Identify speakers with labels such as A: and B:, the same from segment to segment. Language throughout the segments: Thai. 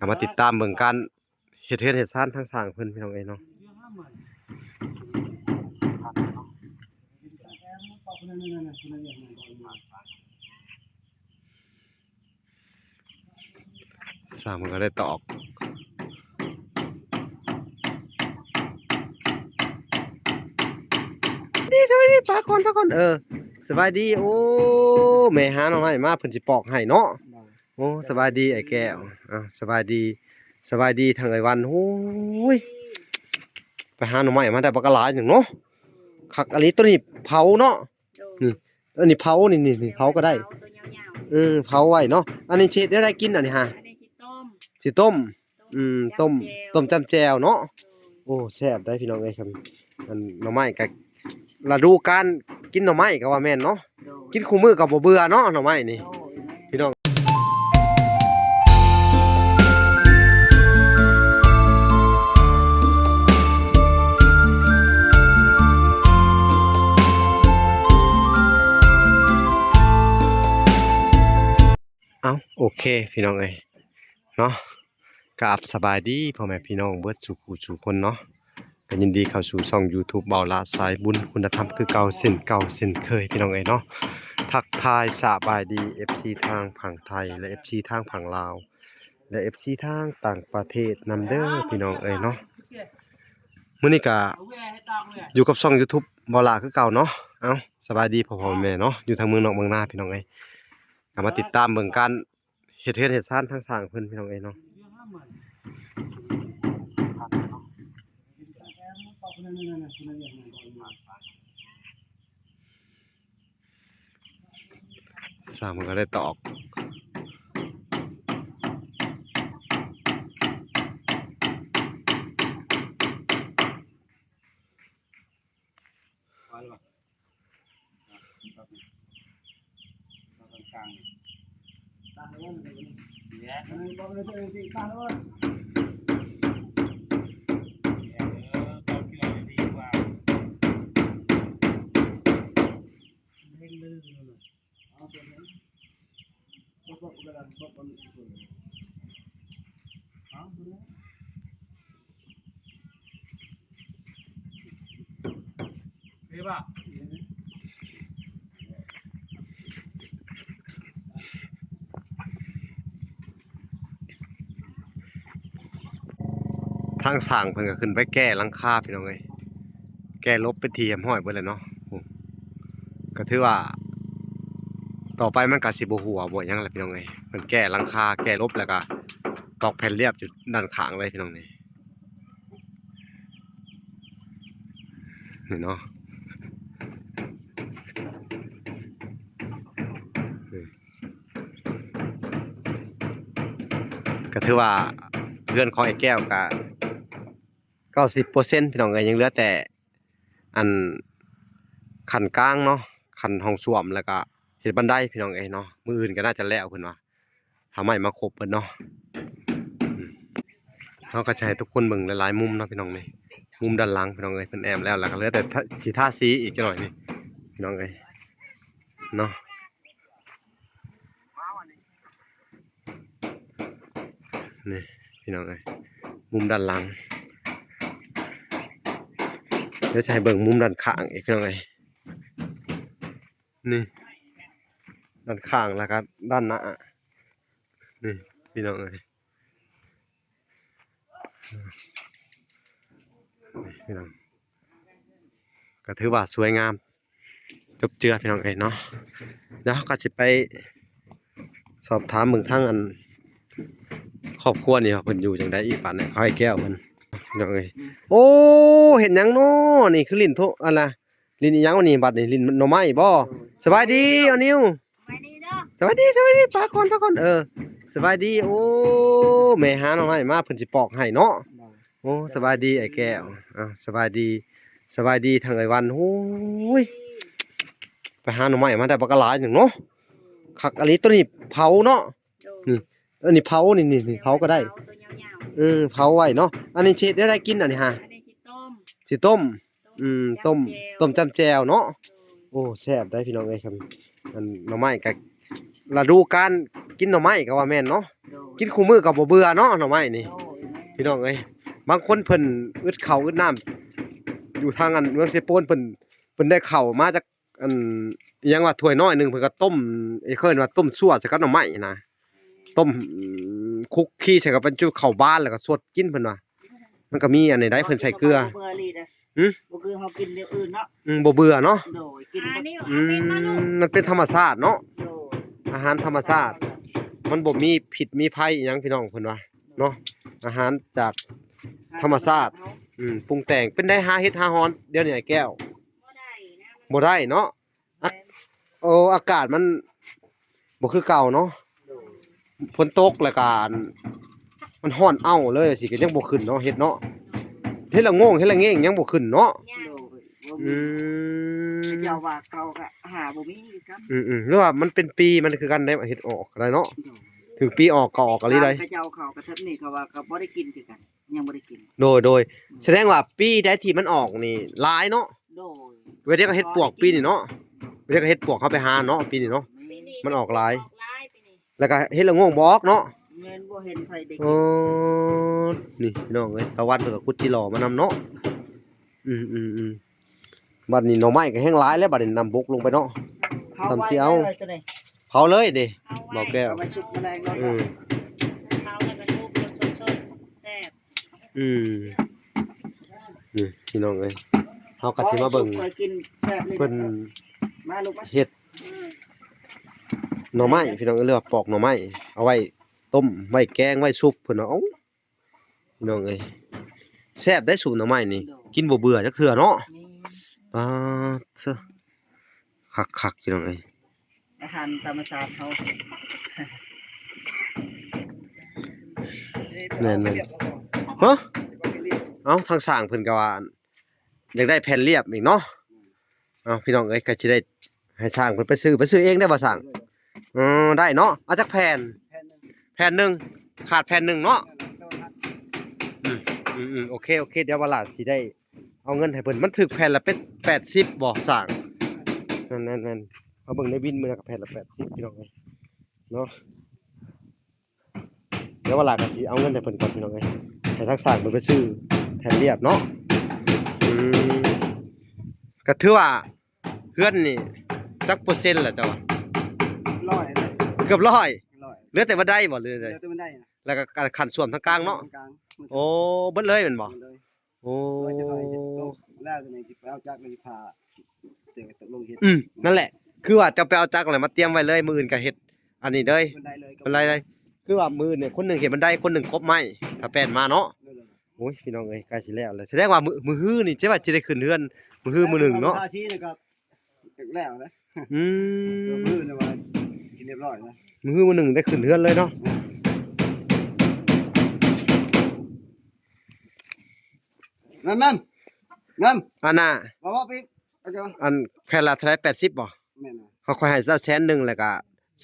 A: มาติดตามเบิ่งการเฮ็ดเฮือนเฮ็ดซ่านทางสร้างเพิ่นพี่น้องเอ้ยเนาะสร้างมันก็ได้ตอกสวัสดีปาก่อนสบายดีโอ้แม่หาหน่อไม้มาเพิ่นสิปอกให้เนาะโอ้สบายดีไอ้แก้วสบายดีทางไอ้วันโอ้ยไปหาหน่อไม้มาได้บักหลายหนึ่งเนาะคักอันนี้ตัวนี้เผาเนาะนี่อันนี้เผานี่เผาก็ได้เผาไว้เนาะอันนี้เช็ดได้กินอันนี้ฮะสิต้มต้มจำแจ่วเนาะโอ้แซ่บได้พี่น้องเอ้ยครับอันหน่อไม้ก็ฤดูกาลกินหน่อไม้ก็ว่าแม่นเนาะกินคู่มื้อก็บ่เบื่อเนาะหน่อไม้นี่พี่น้องโอเคพี่น้องเอ้ยเนาะกราบสบายดีพ่อแม่พี่น้องเบิดสู่คนเนาะก็ยินดีเข้าสู่ช่อง YouTube เบาละสายบุญคุณธรรมคือเก่าเส้นเคยพี่น้องเอ้ยเนาะทักทายสบายดี FC ทางฝั่งไทยและ FC ทางฝั่งลาวและ FC ทางต่างประเทศนำเด้อพี่น้องเอ้ยเนาะมื้อนี้ก็อยู่กับช่อง YouTube เบาละคือเก่าเนาะสบายดีพ่อแม่เนาะอยู่ทางเมืองนอกเมืองนาพี่น้องเอ้ยก็มาติดตามเบิ่งการเฮ็ดเฮือนเฮ็ดซ่านทางสร้างเพิ่นพี่น้องเอ้ยเนาะสร้างมันก็ได้ตอกทางสร้างเพิ่นก็ขึ้นไปแก้หลังคาพี่น้องเอ้ยแก้ลบไปทีเรียบร้อยเบิดแล้วเนาะก็ถือว่าต่อไปมันก็สิบ่หัวบ่หยังแหละพี่น้องเอ้ยเพิ่นแก้หลังคาแก้ลบแล้วก็ตอกแผ่นเรียบอยู่ด้านข้างเลยพี่น้องนี่เนาะก็ถือว่าเพื่อนของไอ้แก้วก็90%พี่น้องเอ้ยยังเหลือแต่อันขันกลางเนาะขันห้องส้วมแล้วก็เฮ็ดบันไดพี่น้องเอ้ยเนาะมื้ออื่นก็น่าจะแล้วเพิ่นว่าทำไมมาครบเพิ่นเนาะเฮาก็จะให้ทุกคนเบิ่งหลายๆมุมเนาะพี่น้องนี่มุมด้านหลังพี่น้องเอ้ยเพิ่นแอมแล้วก็เหลือแต่สิทาสีอีกจักหน่อยนี่พี่น้องเอ้ยเนาะนี่พี่น้องเอ้ยมุมด้านหลังเดี๋ยวจะให้เบิ่งมุมด้านข้างอีกพี่น้องเอ้ยนี่ด้านข้างแล้วก็ด้านหน้านี่พี่น้องเอ้ยพี่น้องก็ถือว่าสวยงามจบเจือพี่น้องเอ้ยเนาะแล้วเขาก็สิไปสอบถามเบิ่งทางอันครอบครัวนี่ว่าเพิ่นอยู่จังได๋อีกปานนี้เขาให้แก้วเพิ่นพี่น้องเอ้ยโอ้เห็นหยังเนาะนี่คือลิ้นโทอันน่ะลิ้นอีหยังวะนี่บัดนี่ลิ้นหน่อไม้บ่สบายดีเอานิวสวัสดีปาก่อนสบายดีโอ้แม่หาหน่อไม้มาเพิ่นสิปอกให้เนาะโอ้สบายดีไอ้แก้วสบายดีทางไอ้วันโอ้ยไปหาหน่อไม้มาได้บักหลายหนึ่งเนาะคักอันนี้ตัวนี้เผาเนาะนี่อันนี้เผานี่เผาก็ได้เผาไว้เนาะอันนี้เช็ดได้กินอันนี้ฮะสิต้มต้มจำแจ่วเนาะโอ้แซ่บได้พี่น้องเอ้ยครับอันหน่อไม้ก็ฤดูกาลกินหน่อไม้ก็ว่าแม่นเนาะ กินคู่มื้อก็บ่เบื่อเนาะหน่อไม้นี่
B: โดย
A: พี่น้องเอ้ยบางคนเพิ่นอึดข้าวอึดน้ำอยู่ทางอันเมืองเซโปนเพิ่นได้ข้าวมาจากอันอิหยังว่าถ้วยน้อยหนึงเพิ่นก็ต้มไอ้เคิ้นว่าต้มซั่วใส่กับหน่อไม้นะต้มคลุกขี้ใส่กับเป็นจุข้าวบ้านแล้วก็สดกินเพิ่นว่ามันก็มีอันนี้ได้เพิ่นใส่เกลือ
B: เบื่อลีนะ
A: หือ
B: บ่คือเฮากินเดี๋ยวอื่นเนาะ
A: บ่เบื่อเนาะ
B: โดยกิน
C: อันนี้
A: อื
C: เอาเป็นมาลูก
A: มันเป็นธรรมชาติเนาะ
B: โดย
A: อาหารธรรมชาติมันบ่มีพิษมีภัยอิหยังพี่น้องเพิ่นว่าเนาะอาหารจาก ธรรมชาติ ปรุงแต่งเป็นได้หาเฮ็ดหาฮ้อนเดี๋ยวนี้ไอ้แก้ว
C: บ่ได้นะ
A: บ่ได้เนาะโอ้อากาศมันบ่คือเก่าเนาะ
B: โดย
A: ฝนตกแล้วก็มันร้อนเอ้าเลยสิก็ยังบ่ขึ้นเนาะเฮ็ดเนาะเฮ็ดละโง่งเฮ็ดละเง่งยังบ่ขึ้นเนาะ
C: ย่าง
B: โดยบ่
A: อื
B: มี
A: ม
B: เจ้าว่าเก่าก็หาบ่มีครับ
A: หรือว่ามันเป็นปีมันคือกันได้เฮ็ดออกได้เนาะ
B: โดย
A: ถึงปีออกก็ออกอะลีได้
B: พระเจ้าเขากระทบนี่เขาว่าก็บ่ได้กินคือกัน ยังบ่ได้กิน
A: โดยแสดงว่าปีใดที่มันออกนี่หลายเนาะ
B: โดย
A: เวลาก็เฮ็ดปวกปีนี่เนาะเวลาก็เฮ็ดปวกเข้าไปหาเนาะปีนี่เนาะ
C: ปีนี้
A: มันออกหลาย
C: ออกหลายปีนี้
A: แล้วก็เฮ็ดละโง่งบ่ออกเนาะ
B: แม่นบ่เห็นไผได้
A: อ๋
B: กิ
A: อน นี่พี่น้องเอ้ยตะวันเพิ่นก็ขุดจิหล่อมานำเนาะบัดนี้หน่อไม้ก็แห้งหลายแล้วบัดนี้นำบกลงไปเนาะ
B: เขา
A: ทำ
B: ไว้
A: เสียว
B: เลยตัวนี้
A: เผาเลยเด้
C: เอาไว้
A: เบาแก้ว
B: เอาไว้สุกแมลงรถ
A: อืม
C: เขาแล้วก็ซุปสดๆแซ่บ
A: นี่พี่น้องเอ้ยเฮาก็สิมาเบิ่ง
B: เคยกินแซ่บเลย
A: เพิ่น
B: มาลูกมา
A: เฮ็ดหน่อไม้พี่น้องเอ้ยเรียกว่าปอกหน่อไม้เอาไว้ต้มไว้แกงไว้ซุปเพิ่นว่าเอ้าพี่น้องเอ้ยแซ่บได้ซุปหน่อไม้นี่กินบ่เบื่อจักเทื่อเนาะ
B: นี่
A: ปาดเซ้อคักๆพี่น้องเอ้ย
B: อาหารธรรมชาติเขา
A: แม่นๆฮะเอ้าทางสร้างเพิ่นก็ว่าอยากได้แผ่นเรียบอีกเนาะเอ้าพี่น้องเอ้ยก็สิได้ให้สร้างเพิ่นไปซื้อเองได้บ่สร้างอ๋อได้เนาะเอาจักแผ่น
B: แผ่นหนึง
A: แผ่นหนึงขาดแผ่นหนึงเนาะโอเคเดี๋ยววันหลังสิได้เอาเงินให้เพิ่นมันถึกแผ่นละเป็น80บ่สร้างนั่นๆเอาเบิ่งในบินมื้อละก็แผ่นละ80พี่น้องเอ้ยเนาะเดี๋ยววันหลังก็สิเอาเงินให้เพิ่นก่อนพี่น้องเอ้ยให้ทางสร้างเพิ่นไปซื้อแผ่นเรียบเนาะอืมก็ถือว่าเฮือนนี่จักเปอร์เซ็นต์ล่ะเจ้าว่า
B: ร้อยเลย
A: เกือบ100
B: ร้อย
A: เหลือแต่บันไดบ่เหลือ
B: เดี๋
A: แต่
B: ยวตัวมันได้นะ
A: แล้วก็ขันส้วมทางกลางเนาะ
B: กลางมัน
A: โอ้เบิดเลยแม่นบ่
B: เลย
A: โอ้
B: ร้อยจะร้อยจะลงแล้วตัวไหนสิไปเอาจากมันสิพาเดี๋ยวตกลงเฮ็ด
A: นั่นแหละ คือว่าจะไปเอาจักรอะไรมาเตรียมไว้เลยมื้ออื่นก็เฮ็ดอันนี้เลย
B: มันได้เลย
A: เป็นไรเลยคือว่ามื้อเนี่ยคนหนึงเฮ็ดบันไดคนหนึงกบไม้ถ้าแป้นมาเนาะโอ้ยพี่น้องเอ้ยใกล้สิแล้วแสดงว่ามื้อฮื้อนี่สิว่าสิได้ขึ้นเรือนมื้อฮื้อมื้อหนึงเนาะ
B: ทาสีนี่ก็แล้วนะ
A: อืม
B: มือเนี่ยว่าสิเรียบร้อยนะ
A: มื้อฮื้อมื้อหนึงได้ขึ้นเรือนเลยเนาะ
B: นั่น
A: อันน่ะ
B: บอกว่าพี่เอาจ้ะ
A: อันแผ่นละเท่าไหร่80บ่
B: แม่นนะ
A: เขาค่อยให้ซะแสนหนึงแล้วก็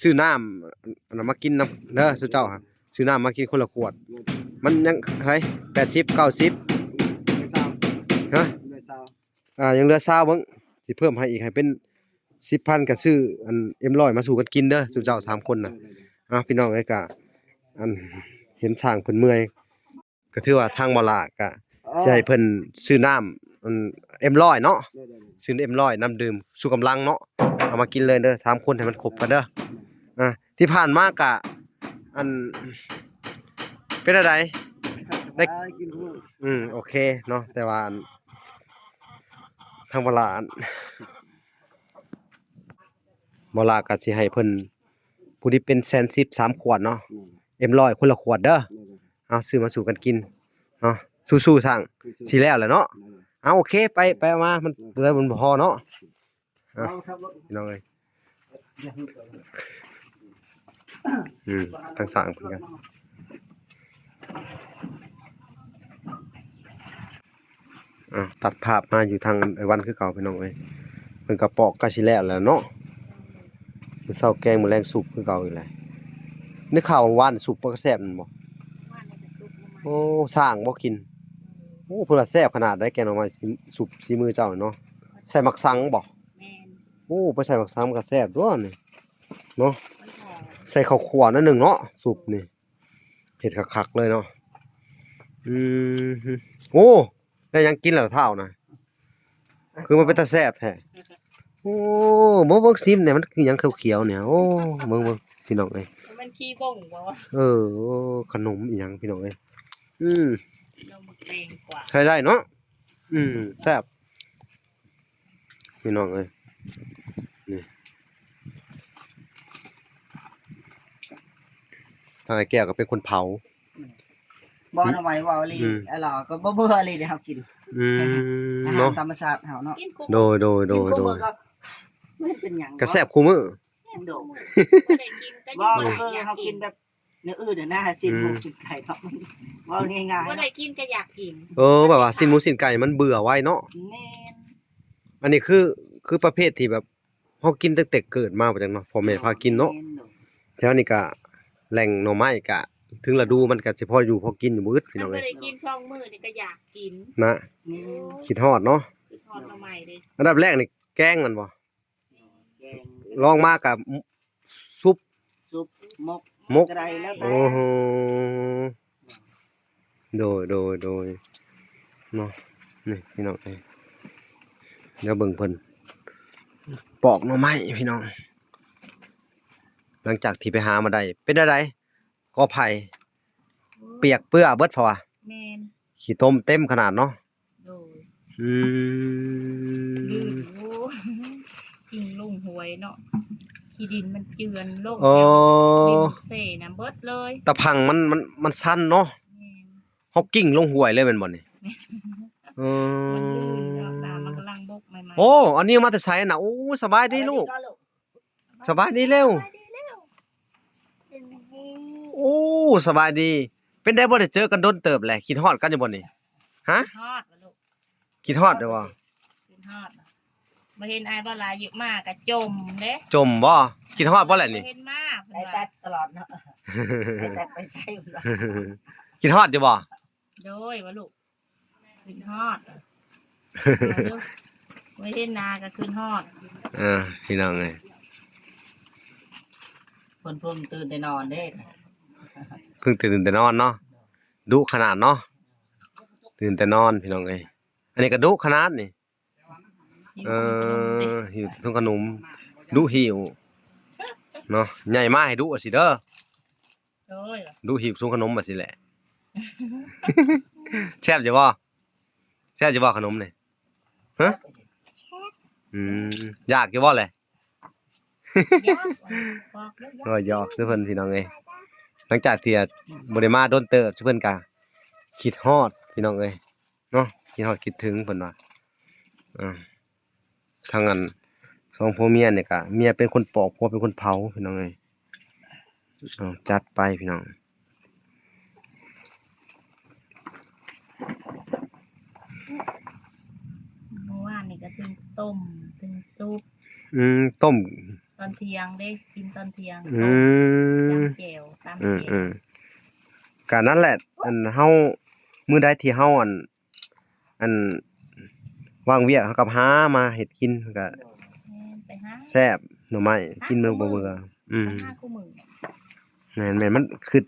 A: ซื้อน้ำอันนั้นมากินนำเด้อสุเจ้าฮะซื้อน้ำมากินคนละขวด มันยังเฮ้ย80 90
B: ด้วยซาว
A: ฮะ
B: ด้วยซาว
A: ยังเหลือ20เบิ่งสิเพิ่มให้อีกให้เป็น 10,000ก็ซื้ออัน M100 มาสู่กันกินเด้อสุเจ้า3คนน่ะพี่น้องเอ้ยก็อันเห็นช้างเพิ่นเมื่อยก็ถือว่าทางบ่ลาก็สิให้เพิ่นซื้อน้ำอัน M100 เนาะซื้อ M100 น้ำดื่มสู่กำลังเนาะเอามากินเลยเด้อ3คนให้มันครบกันเด้อที่ผ่านมาก็อันเป็นอะไร
B: ได้กินทุก
A: โอเคเนาะแต่ว่าอันทางบลาอันบลาก็สิให้เพิ่นผู้ที่เป็น110 3ขวดเนาะ M100 คนละขวดเด้อเอาซื้อมาสู่กันกินเนาะสู้ๆสั่งสิแล้วแหละเนาะเอาโอเคไปเอามามันเลยมันบ่พอเนาะ
B: เอาครับรถ
A: พี่น้องเอ้ยทางสั่งเพิ่นกันตัดภาพมาอยู่ทางไอ้วันคือเก่าพี่น้องเอ้ยเพิ่นก็ปอกก็สิแล้วแหละเนาะมื้อเช้าแกงมื้อแลงสุกคือเก่าอีกแหละนึกข่าวหวานสุกบ่ก็แซ่บนั่นบ่
C: ว่าในกระซุปลงมา
A: โอ้สร้างบ่กินโอ้เพิ่นว่าแซ่บขนาดได้แกงหน่อไม้สุกสีมือเจ้าเนาะใส่หมักสังบ่
C: แม่น
A: โอ้ไปใส่หมักสังมันก็แซ่บด้วยนี่เนาะ
C: มันหอม
A: ใส่ข้าวคั่วนั่นหนึงเนาะสุกนี่ เฮ็ดคักๆเลยเนาะอืมโอ้ได้หยังกินแล้วเท่านะคือมันเป็นตาแซ่บแท้โอ้บ่เบิ่งซิมเนี่ยมันคือหยังเขียวๆเนี่ยโอ้เบิ่งๆพี่น้องเอ้ย
C: มันขี้บ่งบ่วะ
A: โอ้ขนมอีหยังพี่น้องเอ้ยอืม
C: นมแดงกว่า
A: ใช้ได้เนาะแซ่บพี่น้องเอ้ยนี่ทางไอ้แก้วก็เป็นคนเผา
B: บ่เอาไว้ว่าลีไอ้หล่อก็บ่เบื่อลีเดี๋ยวเฮากิน
A: อืม
B: อาหาร
A: เนาะ
B: ธรรมชาติเฮาเนาะ
C: กินคุก
A: โดย
B: กินคู่มือก็ไม่เป็นหยัง
A: ก็แซ่บคู่มื้อ
B: โดด
C: บ่ได้กินก็
B: บ่
C: ยัง
B: คือ
C: อยาก
B: เฮา
C: กิ
B: กิ
C: น
B: นแบบเนื้ออื่นนะสิ้นหมูสิ้นไก่เนาะว่าง่ายๆ
C: บ่
B: เนาะ
C: ได้กินก็อยากกิน
A: แบบว่าสิ้นหมูสิ้นไก่มันเบื่อไว้เนาะ
B: แม่น
A: อันนี้คือประเภทที่แบบเฮากินตั้งแต่เกิดมาบ่จังเนาะพ่อแม่พากินเนาะแถวนี้ก็แหล่งหน่อไม้ก็ถึงฤดูมันก็สิพออยู่พอกินอยู่บ่อึดพี่
C: มั
A: น้
C: น
A: อง
C: บ่
A: เอ้ย
C: ได้กินช่องมื้อนี่ก็อยากกิน
A: นะ
B: แม่น
A: คิดฮอดเนาะ
C: คือทอดมาใหม่เลย
A: อันดับแรกนี่แกงมันบ่
B: แกง
A: ลองมากับซุป
B: ซุปมก
A: มก
B: กระไรแล้วแต่
A: โอ้โหโดยเนาะนี่พี่น้องเอ้ยเดี๋ยวเบิ่งเพิ่นปอกหน่อไม้พี่น้อง หลังจากที่ไปหามาได้เป็นอะไรกอไผ่เปียกเปื้อเบิดเพราะว่า
C: แม่น
A: ขี้ต้มเต็มขนาดเนาะ
C: โดย
A: อื
C: ยื
A: ม
C: ดโอ้กินลุงหวยเนาะขี้ดินมันเจือนลง
A: โอ้
C: ดินเสน้ำเบิดเลย
A: ตะพังมันสั้นเนาะ
C: แม่น
A: เฮากิ้งลงห้วยเลยแม่นบ่นี่เอ
C: มันลื่น
A: อ
C: แล้วน้ำมันกำลังบกใหม่ๆ
A: โอ้อันนี้มาแต่ไสน่ะโอ้สบายดีลูก สบายดีเร็ว โอ้สบายดี เป็นได้บ่ได้เจอกันโดนเติบแหละคิดฮอดกันอยู่บ่นี่ฮะ
C: ทอดวะลูก
A: คิดฮอดเด้อบ่
C: กินทอดน่ะมาเห็นไอ้ายบ่หลายเยอะมากกะจมเด้
A: จมบ่คิดฮอดบ่แหละ
C: บ่
A: นี่
C: เห็นมากเพิ่
B: ไอ้
C: น
B: แต
C: ว่า
B: บตลอดเนาะไอ้แตบไปใช้บ่
A: คิดฮอดอยู่บ่
C: โดยวะลูกขึ้นฮอดเอาเด้อไม่เห็นนาก็ขึ้นฮอด
A: พี่น้องเอ้ย
B: เพิ่นเพิ่งตื่นแต่นอนเด้
A: เพิ่งตื่นแต่นอนเนาะดุขนาดเนาะตื่นแต่นอนพี่น้องเอ้ยอันนี้ก็ดุขนาดนี่
C: หิวขนมดิ
A: หิวทุ่งขนมดุหิวเนาะใหญ่มาให้ดุอะสิเด้อ
C: โดย
A: ดุหิวทุ่งขนมอะสิแหละ แซ่บอยู่บ่แซ่บอยู่บ่ขนมนี่ฮะอยากอยู่บ่แหละ
C: ยากบอกแล้วยาก
A: ก็หยอกซุเพิ่นพี่น้องเอ้ยหลังจากที่บ่ได้มาโดนเติบซุเพิ่นก็คิดฮอดพี่น้องเอ้ยเนาะคิดฮอดคิดถึงเพิ่นว่าทางนั้นสองผัวเมียเนี่ยก็เมียเป็นคนปอกผัวเป็นคนเผาพี่น้องเอ้ยจัดไปพี่น้อง
C: เมื่อวานนี่ก็ถึงต้มถึงซุป
A: ต้ม
C: ตอนเที่ยงได้กินตอนเที่ยง
A: อื
C: ต้ม
A: ม
C: จำแจ่วตำ
A: อืม
C: แจ่ว
A: ก็นั่นแหละเฮามื้อใดที่เฮาอันว่างเวียกเฮาก็หามาเฮ็ดกินก็
C: แม่นไปหา
A: แซ่บหน่อไม้กินมื้อบ่เบื่อ
C: ไปหาคู่มือ
A: แม่นมันคือ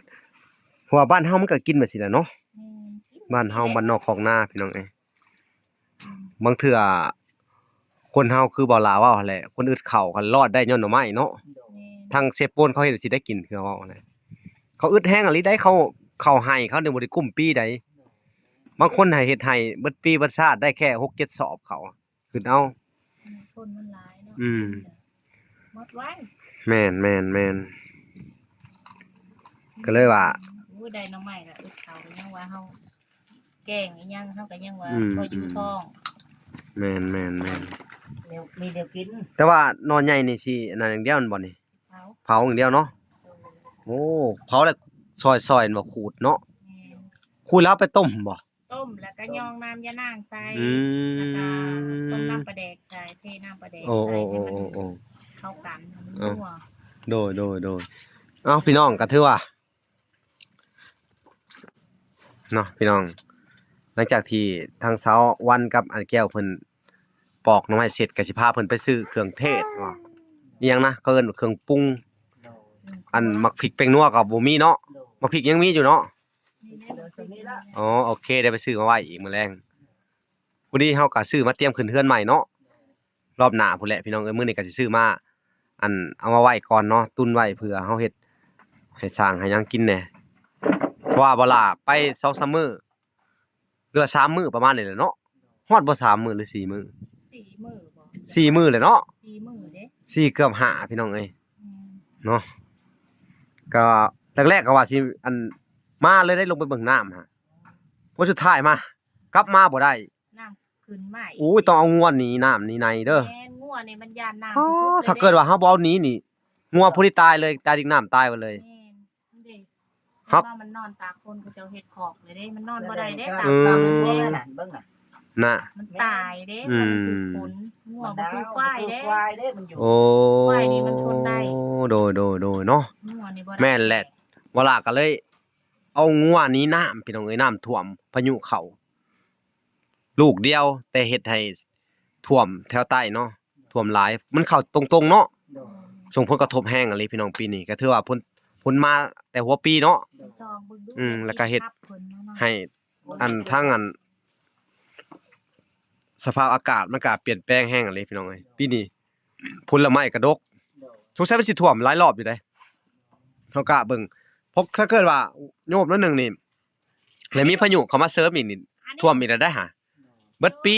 A: เพราะว่าบ้านเฮามันก็กินแบบสิแหละเนาะ
C: แม่นกิน
A: บ้านเฮาบ้านนอกคอกนาพี่น้องเอ้ยบางเทื่อคนเฮาคือบ่ลาเว้าหั่นแหละคนอื่นเข้ากันรอดได้ย้อนหน่อไม้เนาะ
C: แม่น
A: ทางเซฟโปนเขาเฮ็ดสิได้กินคือเว้าหั่นแหละเขาอึดแห้งอะลิได้เขาให้เขานึงบ่ได้กุ้มปีใดบางคนให้เฮ็ดให้เบิดปีเบิดชาติได้แค่6-7 สอบเขาคือเอา
C: คนมันหลายเนาะ
A: อืม
C: หมดไว้
A: แม่นก็เลยว่า
C: อู้ได้น้องใหม่ละอึดเขาก็ยังว่าเฮาแกงอีหยังเฮาก็ยังว่า
A: อืม
C: พออยู่ท้อง
A: แม่น
B: เดี๋ยวมีเดี๋ยวกิน
A: แต่ว่านอนใหญ่นี่สิอันนั้นอย่างเดียวมันบ่นี่
C: เขา
A: เผาอย่างเดียวเนาะโอ้เผาแล้วซอยๆบ่ขูดเนาะ
C: แม่น
A: ขูดแล้วเอาไปต้มบ่
C: ต้มแล้วก็ยองน้ำยะนางใส่
A: อื
C: แล้วก็ต้ม
A: ม
C: น้ำปลาแดกใส่เทน้ำปลาแดก
A: โอ้
C: ใส่ให้มัน
A: โอ้
C: เข้ากันให้มัน
A: เอ้า
C: นัว
A: โดยเอ้าพี่น้องก็ถือว่าเนาะพี่น้อง หลังจากที่ทางเช้าวันกับอันแก้วเพิ่นปอกหน่อไม้เสร็จก็สิพาเพิ่นไปซื้อเครื่องเทศว่าอีหยังนะเขาเอิ้นเครื่องปรุง อันมักพริกแป้งนัวก็บ่มีเนาะ
B: โดด
A: มาพริกยังมีอยู่เนาะ
C: นี่ได้บ่ซื้อละ
A: อ๋อโอเคได้ไปซื้อมาไว้อีกมื้อแรงวันนี้เฮาก็ซื้อมาเตรียมขึ้นเฮือนใหม่เนาะรอบหน้าพุ่นแหละพี่น้องเอ้ยมื้อนี้ก็สิซื้อมาอันเอามาไว้ก่อนเนาะตุนไว้เผื่อเฮาเฮ็ดให้สร้างให้หยังกินแหน่เพราะว่าบ่ล่ะไป2-3มื้อเหลือ3มื้อประมาณนี้แหละเนาะฮอดบ่3มื้อหรือ4มื้อ
C: 4 มื้อบ่
A: 4มื้อเลยเนาะ
C: 4 มื้อเด้
A: 4เกือบ5พี่น้องเอ้ย
C: อืม
A: เนาะก็แรกๆก็ว่าสิอันมาเลยได้ลงไปเบิ่งน้ำฮะพอสุดท้ายมากลับมาบ่ได้
C: น้ำขึ้นมาอีก
A: อู้ยต้องเอางวหนีน้ำหนีในเด้อ
C: แม่นงัวนี่มันยานน้ำ
A: อ๋อ
C: ที่สุดเลย
A: ถ้าเกิดว่าเฮาบ่เอาหนีนี่งัวผู้ที่ตายเลยตายดิ่งน้ำตายไปเลย
C: แม่นเด้
A: ครับ
C: ว่ามันนอนตากคนเขาเจ้าเฮ็ดขอกเลยเด้มันนอนบ่ได้เด้
A: อืม
C: ตาก
B: มัน
C: ค
B: ทั่วน
C: เด้
B: นั่นเบิ่งน่ะ
A: น่ะ
C: มันตายเด้
A: อื
C: มัน
A: ม
C: คือขนงัวมันคือควายเด้
B: ควายเด้มันอยู่
A: โอ้
C: ควายนี่มันทนได้
A: โดยเนาะ
C: งัวนี่บ่ได้
A: แม่นแหละ เวลาก็เลย เอางัวหนี้น้ำพี่น้องเอ้ยน้ำท่วมพายุเข้าลูกเดียว แต่เฮ็ดให้ท่วมแถวใต้เนาะท่วมหลายมันเข้าตรงๆเนาะ
B: โดย
A: ส่งผลกระทบแห้งอะไรพี่น้องปีนี้ก็ถือว่าพ้นมาแต่หัวปีเนาะ
C: ซองเบิ่งดู
A: แล้วก็เฮ็ด
C: ทับเพิ่นเนาะเนาะ
A: ให้อันทั้งอัน สภาพอากาศมันก็เปลี่ยนแปลงแห้งอะไรพี่น้องเอ้ยปีนี้ผลไม้กระดก
B: โดย
A: สงสัยมันสิท่วมหลายรอบอยู่เด้เฮากะเบิ่งเพราะถ้าเกิดว่าโยมแล้วหนึงนี่แล้วมีพายุเข้ามาเสริมอีกนี่ท่วมอีกแล้วได้หาเบิดปี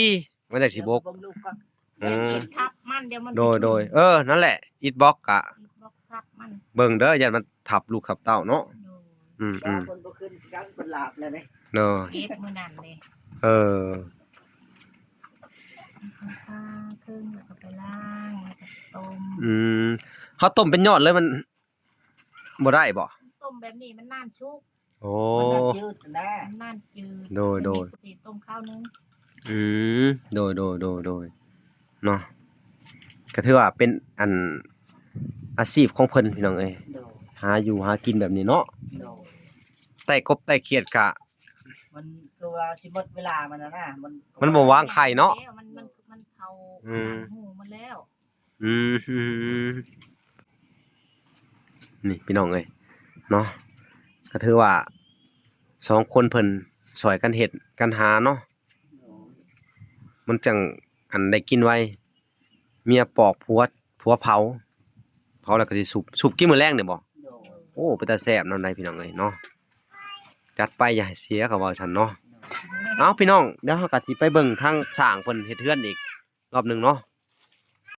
A: มันจักสิบก
B: เบิ่งลูกก่อน
A: อืม
C: ทับมันเดี๋ยวมัน
A: โดยนั่นแหละอิฐบล็อกกะ
C: บล็อกทับมัน
A: เบิ่งเด้ออย่ามันทับลูกทับเต้าเนาะ
C: โดย
A: อืม
B: ว่าคนบ่ขึ้นกันเพิ่นลาบแล้วเด้
A: เนาะ
C: เก็บมื้อนั้นเลย
A: เออ
C: ข้าครึ่งแล้วก็ไปล้างแล้วก็ต้ม
A: เฮาต้มเป็นยอดเลยมันบ่ได้บ่
C: ต้มแบบนี้มันน่านชุก
A: โอ้
B: มันน่าจืดนะ
C: มันน่านจืด
A: โดย
C: สิต้มข้าวนึง
A: โดยเนาะก็ถือว่าเป็นอันอาชีพของเพิ่นพี่น้องเอ้ย
B: โดย
A: หาอยู่หากินแบบนี้เนาะ
B: โดย
A: ไต่กบไต่เขียดกะ
B: มันคือว่าสิหมดเวลามันนะ
A: มันบ่วางไข่เนาะ
C: มันเข้า
A: อืม
C: หูมันแล้ว
A: อืมนี่พี่น้องเอ้ยเนาะก็ถือว่าสองคนเพิ่นสอยกันเฮ็ดกันหาเนาะมันจังอันได้กินไว้เมียปอกผัวเผาแล้วก็สิสุบกินมื้อแรงนี่บ่
B: โดย
A: โอ้เป็นตาแซ่บนำใดพี่น้องเอ้ยเนาะจัดไปอย่าให้เสียก็เว้าฉันเนาะเอาพี่น้องเดี๋ยวเฮาก็สิไปเบิ่งทางสร้างเพิ่นเฮ็ดเฮือนอีกรอบหนึงเนาะ